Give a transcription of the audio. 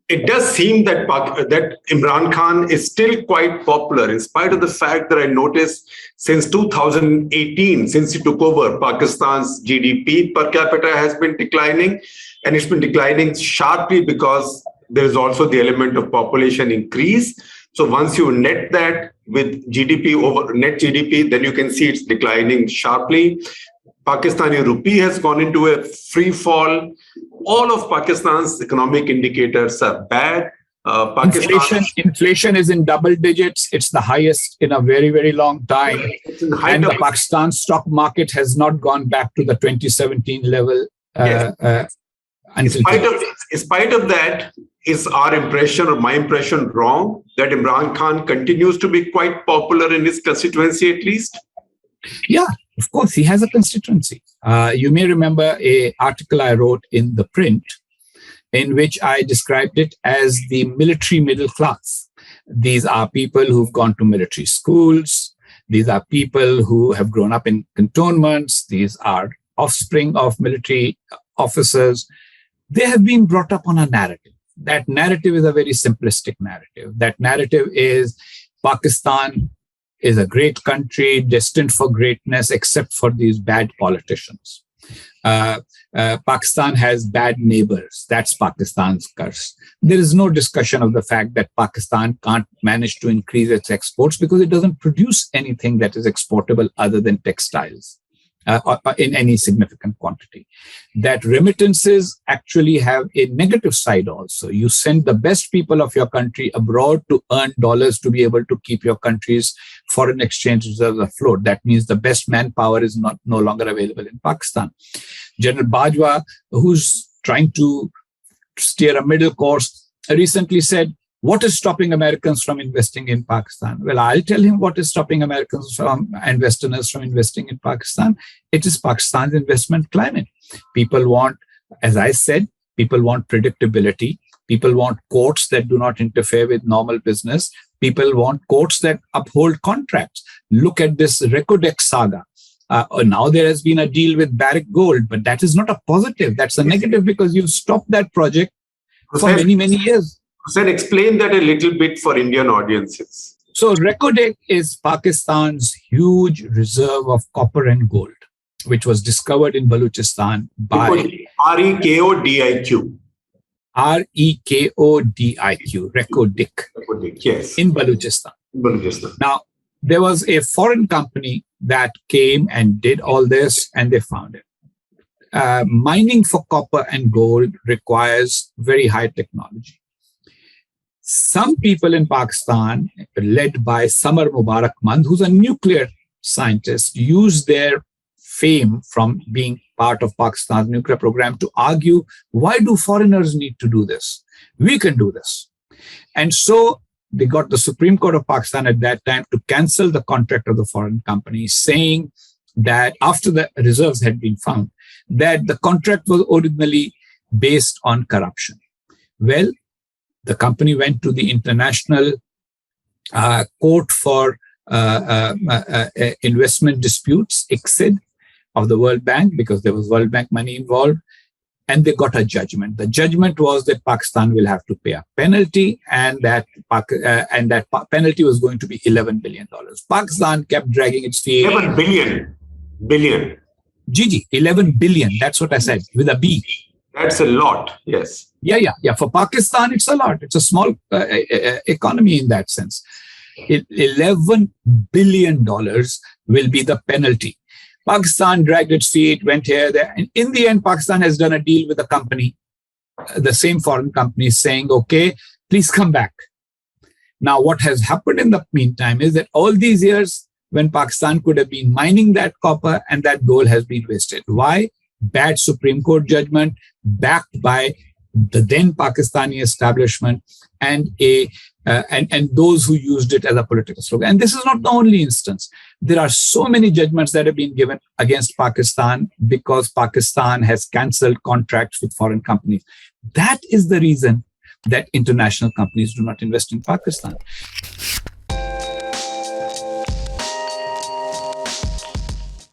it does seem that that Imran Khan is still quite popular, in spite of the fact that I noticed since 2018, since he took over, Pakistan's GDP per capita has been declining, and it's been declining sharply because there is also the element of population increase. So once you net that with GDP over net GDP, then you can see it's declining sharply. Pakistani rupee has gone into a free fall. All of Pakistan's economic indicators are bad. Inflation is in double digits. It's the highest in a very, very long time. And the Pakistan stock market has not gone back to the 2017 level. Yes. In spite of that, is our impression or my impression wrong that Imran Khan continues to be quite popular in his constituency at least? Yeah, of course, he has a constituency. You may remember an article I wrote in ThePrint in which I described it as the military middle class. These are people who've gone to military schools. These are people who have grown up in cantonments. These are offspring of military officers. They have been brought up on a narrative. That narrative is a very simplistic narrative. That narrative is Pakistan is a great country, destined for greatness, except for these bad politicians. Pakistan has bad neighbors. That's Pakistan's curse. There is no discussion of the fact that Pakistan can't manage to increase its exports because it doesn't produce anything that is exportable other than textiles in any significant quantity. That remittances actually have a negative side also. You send the best people of your country abroad to earn dollars to be able to keep your country's foreign exchange reserves afloat. That means the best manpower is no longer available in Pakistan. General Bajwa, who's trying to steer a middle course, recently said, what is stopping Americans from investing in Pakistan? Well, I'll tell him what is stopping Americans and Westerners from investing in Pakistan. It is Pakistan's investment climate. People want, as I said, people want predictability. People want courts that do not interfere with normal business. People want courts that uphold contracts. Look at this Recordec saga. Now there has been a deal with Barrick Gold, but that is not a positive. That's a negative because you've stopped that project for many, many years. Sir, explain that a little bit for Indian audiences. So Recordec is Pakistan's huge reserve of copper and gold, which was discovered in Balochistan by REKODIQ. REKODIQ, Recordec, yes. In Balochistan. Now, there was a foreign company that came and did all this, and they found it. Mining for copper and gold requires very high technology. Some people in Pakistan, led by Samar Mubarak Mand, who's a nuclear scientist, use their fame from being part of Pakistan's nuclear program to argue, why do foreigners need to do this? We can do this. And so they got the Supreme Court of Pakistan at that time to cancel the contract of the foreign company, saying that after the reserves had been found, that the contract was originally based on corruption. Well, the company went to the International Court for Investment Disputes, ICSID, of the World Bank, because there was World Bank money involved, and they got a judgment. The judgment was that Pakistan will have to pay a penalty, and that penalty was going to be $11 billion. Pakistan kept dragging its feet. 11 billion. Gigi, 11 billion. That's what I said, with a B. That's a lot, yes. Yeah. For Pakistan, it's a lot. It's a small economy in that sense. $11 billion will be the penalty. Pakistan dragged its feet, went here, there. And in the end, Pakistan has done a deal with the company, the same foreign company, saying, okay, please come back. Now, what has happened in the meantime is that all these years, when Pakistan could have been mining that copper and that gold has been wasted. Why? Bad Supreme Court judgment backed by the then Pakistani establishment and those who used it as a political slogan. And this is not the only instance. There are so many judgments that have been given against Pakistan because Pakistan has cancelled contracts with foreign companies. That is the reason that international companies do not invest in Pakistan.